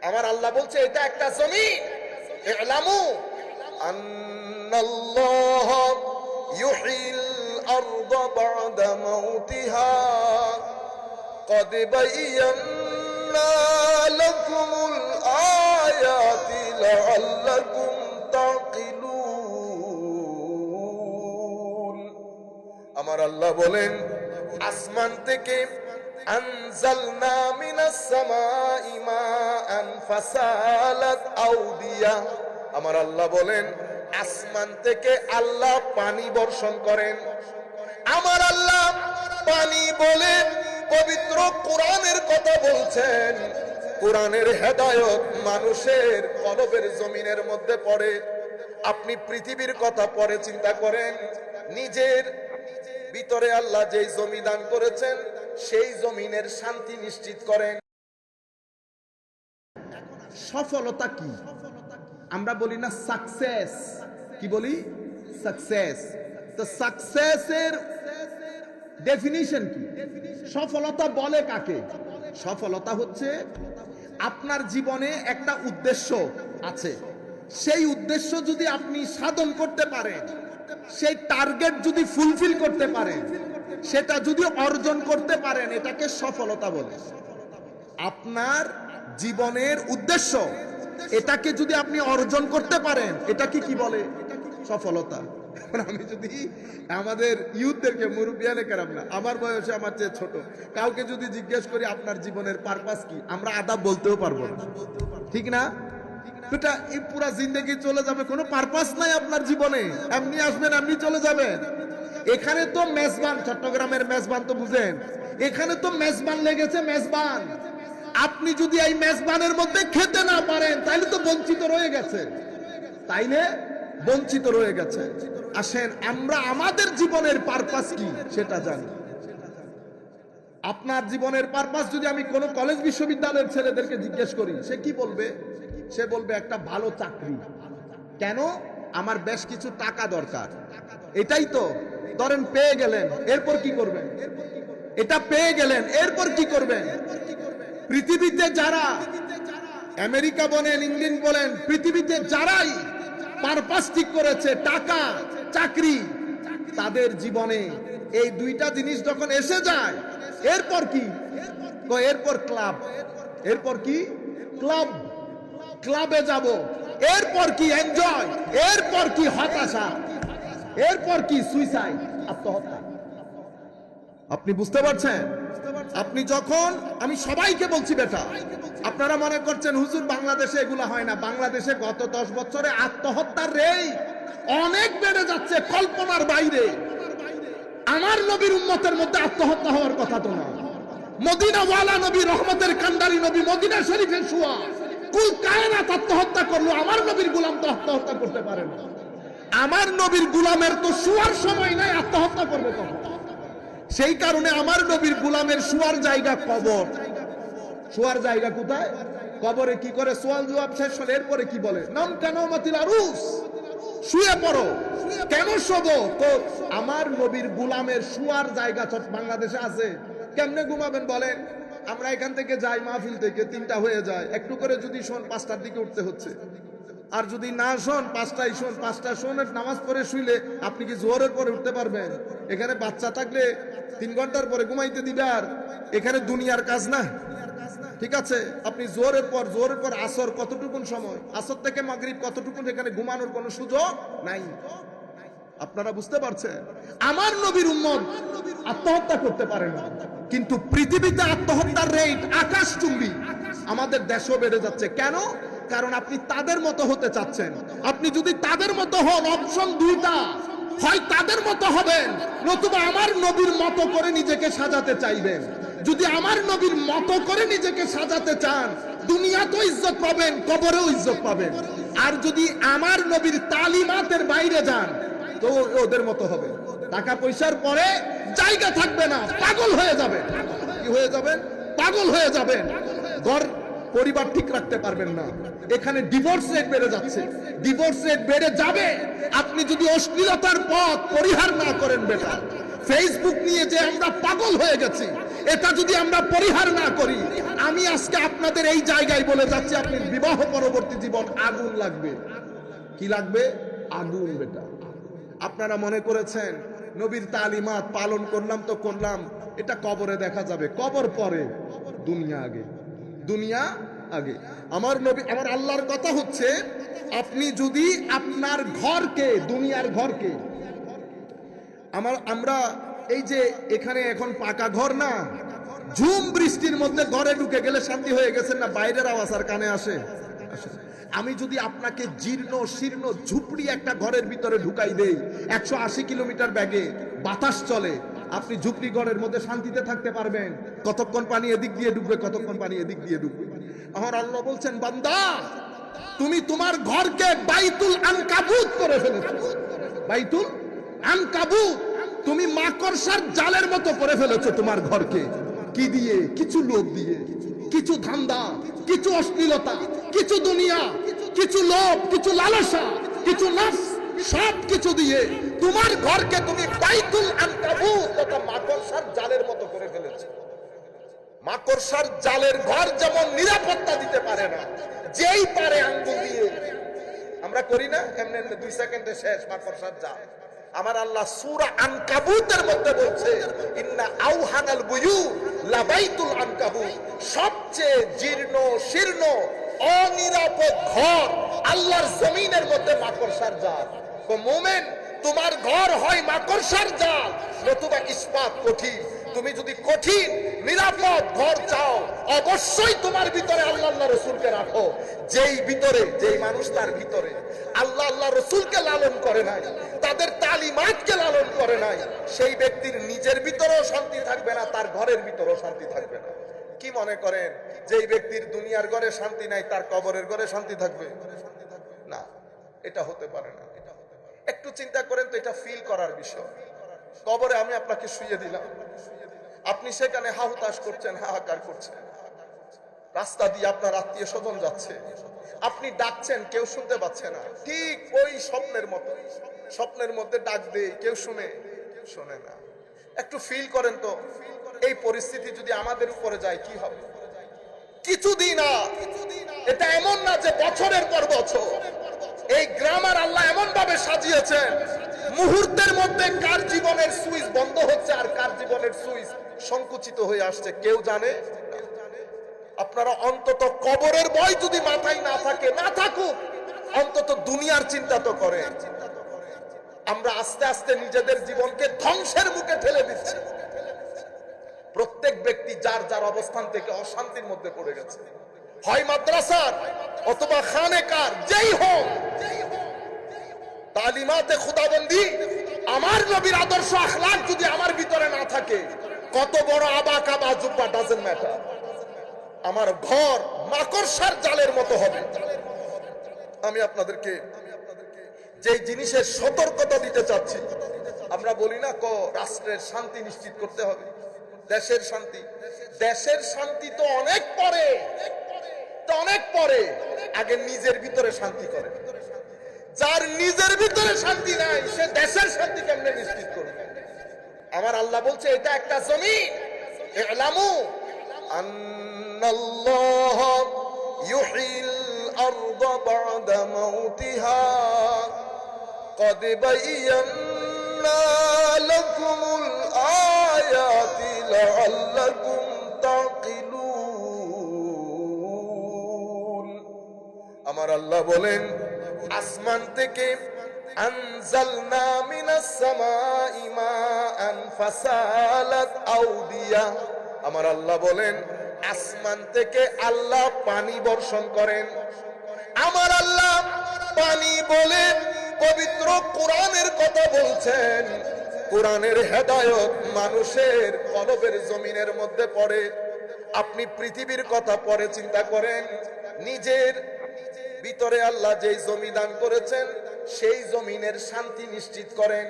আমার আল্লাহ বলছে এটা একটা জমিন। ইলামু আন্নাল্লাহ ইউহিল আরদা বা'দা মাউতিহা ক্বাদ বায়্যানা লাকুমুল আয়াতি লাআল্লাকুম তাকিলুন। আমার আল্লাহ বলেন আসমান থেকে আনজালনা মিনাস সামাই মাআন ফাসালাত আউদিয়া। আমার আল্লাহ বলেন আসমান থেকে আল্লাহ পানি বর্ষণ করেন। আমার আল্লাহ পানি বলে পবিত্র কোরআনের কথা বলছেন। কোরআনের হেদায়েত মানুষের কলবের জমিনের মধ্যে পড়ে। আপনি পৃথিবীর কথা পরে চিন্তা করেন, নিজের ভিতরে আল্লাহ যেই জমি দান করেছেন সেই জমিনের শান্তি নিশ্চিত করেন। সফলতা কি? আমরা বলি না সাকসেস, কি বলি? সাকসেস। তো সাকসেসের ডেফিনিশন কি? সফলতা বলে কাকে? সফলতা হচ্ছে আপনার জীবনে একটা উদ্দেশ্য আছে, সেই উদ্দেশ্য যদি আপনি সাধন করতে পারেন, সেই টার্গেট যদি ফুলফিল করতে পারেন, সেটা যদি অর্জন করতে পারেন, এটাকে সফলতা বলে। আপনার জীবনের উদ্দেশ্য এটাকে যদি আপনি অর্জন করতে পারেন, এটাকে কি বলে? সফলতা। আমি যদি আমাদের ইউথদেরকে, মুরব্বিয়ানে কেরাম না, আমার বয়সে আমার চেয়ে ছোট কাউকে যদি জিজ্ঞেস করি আপনার জীবনের পারপাস কি, আমরা আদাব বলতেও পারবো না, ঠিক না? এটা এই পুরা জিন্দেগি চলে যাবে, কোনো পারপাস নাই আপনার জীবনে। এমনি আসবেন, এমনি চলে যাবেন। এখানে তো মেজবান, চট্টগ্রামের মেজবান তো বুঝেন, এখানে তো মেজবান লেগেছে, মেজবান। আপনি যদি এই মেজবানের মধ্যে খেতে না পারেন তাইলে তো বঞ্চিত রয়ে গেছে, তাইলে বঞ্চিত রয়ে গেছে। আসেন আমরা আমাদের জীবনের পারপাস কি সেটা জানি। আপনার জীবনের পারপাস যদি আমি কোন কলেজ বিশ্ববিদ্যালয়ের ছেলেদেরকে জিজ্ঞেস করি, সে কি বলবে? সে বলবে একটা ভালো চাকরি। কেন? আমার বেশ কিছু টাকা দরকার। এটাই তো। ধরেন পেয়ে গেলেন, এরপর কি করবেন? এটা পেয়ে গেলেন, এরপর কি করবেন? পৃথিবীতে যারা, আমেরিকা বলেন, ইংল্যান্ড বলেন, পৃথিবীতে যারাই পারপাস ঠিক করেছে, টাকা, চাকরি, তাদের জীবনে এই দুইটা জিনিস যখন এসে যায়, এরপর কি? এরপর ক্লাব। এরপর কি? ক্লাব। ক্লাবে যাব। এরপর কি? এনজয়। এরপর কি? হতাশা। এরপর কি? সুইসাইড, আত্মহত্যা। আপনি বুঝতে পারছেন? আপনি যখন, আমি সবাইকে বলছি বেটা, আপনারা মনে করছেন হুজুর বাংলাদেশে এগুলা হয় না। বাংলাদেশে গত 10 বছরে আত্মহত্যার রেট অনেক বেড়ে যাচ্ছে, কল্পনার বাইরে। আমার নবীর উম্মতের মধ্যে আত্মহত্যা হওয়ার কথা তো না। মদিনা ওয়ালা নবী, রহমতের কান্ডারি নবী, মদিনা শরীফে শুয়া কুল কায়নাত আত্মহত্যা করলো, আমার নবীর গোলাম তো আত্মহত্যা করতে পারে না। আমার নবীর গোলামের তো শুয়ার সময় নাই, আত্মহত্যা করবে কখন? সেই কারণে আমার নবীর গোলামের শুয়ার জায়গা কবর। শুয়ার জায়গা কোথায়? কবরে। কি করে? সোয়াল জবাব শেষ হলে এরপরে কি বলে? নাম কেন মাতিল আরুস, শুয়ে পড়ো। কেন শোবো? তো আমার নবীর গোলামের শুয়ার জায়গা বাংলাদেশে আছে। কেমনে ঘুমাবেন বলেন? আমরা এখান থেকে যাই মাহফিল থেকে 3টা হয়ে যায়, একটু করে যদি শোন 5টার দিকে উঠতে হচ্ছে। আর যদি না শোন 5টায় শোন, 5টা শোনের নামাজ পড়ে শুইলে আপনি কি জোহরের পরে উঠতে পারবেন? এখানে বাচ্চা থাকলে 3 ঘন্টার পরে ঘুমাইতে দিবে। আর এখানে দুনিয়ার কাজ না, ঠিক আছে? আপনি জোহরের পর আসর কতটুকুন সময়, আসর থেকে মাগরিব কতটুকুন, এখানে ঘুমানোর কোনো সুযোগ নাই। আপনারা বুঝতে পারছেন? আমার নবীর উম্মত আত্মহত্যা করতে পারে না, কিন্তু পৃথিবীতে আত্মহত্যার রেট আকাশচুম্বী। আমাদের দেশও বেড়ে যাচ্ছে। কেন? কারণ আপনি তাদের মতো হতে চাচ্ছেন। আপনি যদি তাদের মতো হন, অপশন 2টা, হয় তাদের মতো হবেন, নতুবা আমার নবীর মতো করে নিজেকে সাজাতে চাইবেন। যদি আমার নবীর মতো করে নিজেকে সাজাতে চান, দুনিয়াতেও ইজ্জত পাবেন, কবরেও ইজ্জত পাবেন। আর যদি আমার নবীর তালিমাতের বাইরে যান, তো ওদের মতো হবে। টাকা পয়সার পরে জায়গা থাকবে না, পাগল হয়ে যাবেন। কি হয়ে যাবেন? পাগল হয়ে যাবেন। ঘর পরিবার ঠিক রাখতে পারবেন না। এখানে ডিভোর্স রেট বেড়ে যাচ্ছে, ডিভোর্স রেট বেড়ে যাবে আপনি যদি অশ্লীলতার পথ পরিহার না করেন বেটা। ফেসবুক নিয়ে যে আমরা পাগল হয়ে গেছি, এটা যদি আমরা পরিহার না করি, আমি আজকে আপনাদের এই জায়গায় বলে যাচ্ছি, আপনি বিবাহ পরবর্তী জীবন আগুন লাগবে। কি লাগবে? আগুন। বেটা, আপনারা মনে করেছেন নবীর তালিমাত পালন করলাম তো করলাম, এটা কবরে দেখা যাবে। কবর পরে, দুনিয়া আগে। দুনিয়া আগে। আমার নবী, আমার আল্লাহর কথা হচ্ছে, আপনি যদি আপনার ঘরকে, দুনিয়ার ঘরকে, আমরা এই যে এখানে এখন পাকা ঘর না, ঝুম বৃষ্টির মধ্যে ঘরে ঢুকে গেলে শান্তি হয়ে গেছেন না, বাইরের আওয়াজ আর কানে আসে? আমি যদি আপনাকে জীর্ণ শীর্ণ ঝুপড়ি একটা ঘরের ভিতরে ঢুকাই দেই, 180 কিলোমিটার ব্যাগে বাতাস চলে, আপনি ঝুপড়ি ঘরের মধ্যে শান্তিতে থাকতে পারবেন? কতক্ষণ পানি এদিক দিয়ে ঢুকবে, কতক্ষণ পানি এদিক দিয়ে ঢুকবে। আমার আল্লাহ বলছেন, বান্দা তুমি তোমার ঘরকে বাইতুল আনকাবুত করে ফেলেছো। বাইতুল আনকাবুত, তুমি মাকড়সার জালের মতো করে ফেলেছো তোমার ঘরকে। কি দিয়ে? কিছু লোভ দিয়ে, কিছু ধান্দা, কিছু অশ্লীলতা, কিছু দুনিয়া, কিছু লোভ, কিছু লালসা, কিছু নফস, সব কিছু দিয়ে তোমার ঘরকে তুমি বাইতুল আনকাবুত, তথা মাকড়সার জালের মতো করে ফেলেছো। মাকড়সার জালের ঘর যেমন নিরাপত্তা দিতে পারে না, যেই পারে আঙ্গুল দিয়ে, আমরা করি না এমনি 2 সেকেন্ডে শেষ মাকড়সার জাল। আমার আল্লাহ সূরা আনকাবুতের মধ্যে বলছে, ইন্না আওহানাল বুয়ুত লাবাইতুল আনকাবুত, সবচেয়ে জীর্ণ শীর্ণ অনিরাপদ ঘর আল্লাহর জমিনের মধ্যে মাকড়সার জাল। তো মুমিন, তোমার ঘর হয় মাকড়সার জাল নতুবা ইস্পাত কঠিন। তুমি যদি কঠিন নিরাপদ ঘর চাও, অবশ্যই তোমার ভিতরে আল্লাহ আল্লাহ রসুলকে রাখো। যেই মানুষ তার ভিতরে আল্লাহ আল্লাহ রসুলকে লালন করে নাই, তাদের তালিমাতকে লালন করে নাই, সেই ব্যক্তির নিজের ভিতরেও শান্তি থাকবে না, তার ঘরের ভিতরেও শান্তি থাকবে না। কি মনে করেন যেই ব্যক্তির দুনিয়ার ঘরে শান্তি নাই, তার কবরের ঘরে শান্তি থাকবে? না, এটা হতে পারে না। একটু চিন্তা করেন তো, এটা ফিল করার বিষয়। কবরে আমি আপনাকে শুইয়ে দিলাম, আপনি সেখানে হাহুতাশ করছেন, হাহাকার করছেন, রাস্তা দিয়ে আপনার আত্মীয় স্বজন যাচ্ছে, আপনি ডাকছেন, কেউ শুনতে পাচ্ছে না। ঠিক ওই স্বপ্নের মধ্যে ডাক দেই, কেউ শোনে না। একটু ফিল করেন তো, এই পরিস্থিতি যদি আমাদের উপরে যায় কি হবে? কিছুদিন না, এটা এমন না যে বছরের পর বছর। এই গ্রামার আল্লাহ এমন ভাবে সাজিয়েছেন, মুহূর্তের মধ্যে কার জীবনের সুইচ বন্ধ হচ্ছে আর কার জীবনের সুইচ সংকুচিত হয়ে আসছে কেউ জানে? আপনারা অন্তত কবরের ভয় যদি মাথায় না থাকে, না থাকুক, অন্তত দুনিয়ার চিন্তা তো করে। আমরা আস্তে আস্তে নিজেদের জীবনকে ধ্বংসের মুখে ঠেলে দিচ্ছি। প্রত্যেক ব্যক্তি যার যার অবস্থান থেকে অশান্তির মধ্যে পড়ে গেছে, হয় মাদ্রাসার অথবা খানেকার, যেই হোক। তালিমাতে খুদাবন্দি, আমার নবীর আদর্শ আখলাক যদি আমার ভিতরে না থাকে, কত বড় আবা কাবা জুব্বা ডাজন্ট ম্যাটার, আমার ঘর মাকড়সার জালের মতো হবে। আমি আপনাদেরকে যে জিনিসের সতর্কতা দিতে চাচ্ছি, আমরা বলি না রাষ্ট্রের শান্তি নিশ্চিত করতে হবে, দেশের শান্তি তো অনেক পরে, আগে নিজের ভিতরে শান্তি করে। যার নিজের ভিতরে শান্তি নাই, সে দেশের শান্তি কেমনে নিশ্চিত করবে? আমার আল্লাহ বলছে, এটা একটা জমিন, ইলামু আন্নাল্লাহ ইউহিল আরদা বা'দা মাউতিহা ক্বাদ বায়্যানা লাকুমুল আয়াতি লাআল্লাকুম তাকিলুন। আমার আল্লাহ বলেন, আসমান থেকে আনজালনা মিনাস সামাই মাআন ফাসালাত আউদিয়া। আমার আল্লাহ বলেন, আসমান থেকে আল্লাহ পানি বর্ষণ করেন। আমার আল্লাহ পানি বলে পবিত্র কোরআনের কথা বলছেন। কোরআনের হেদায়েত মানুষের কলবের জমিনের মধ্যে পড়ে। আপনি পৃথিবীর কথা পরে চিন্তা করেন, নিজের ভিতরে আল্লাহ যেই জমি দান করেছেন, সেই জমিনের শান্তি নিশ্চিত করেন।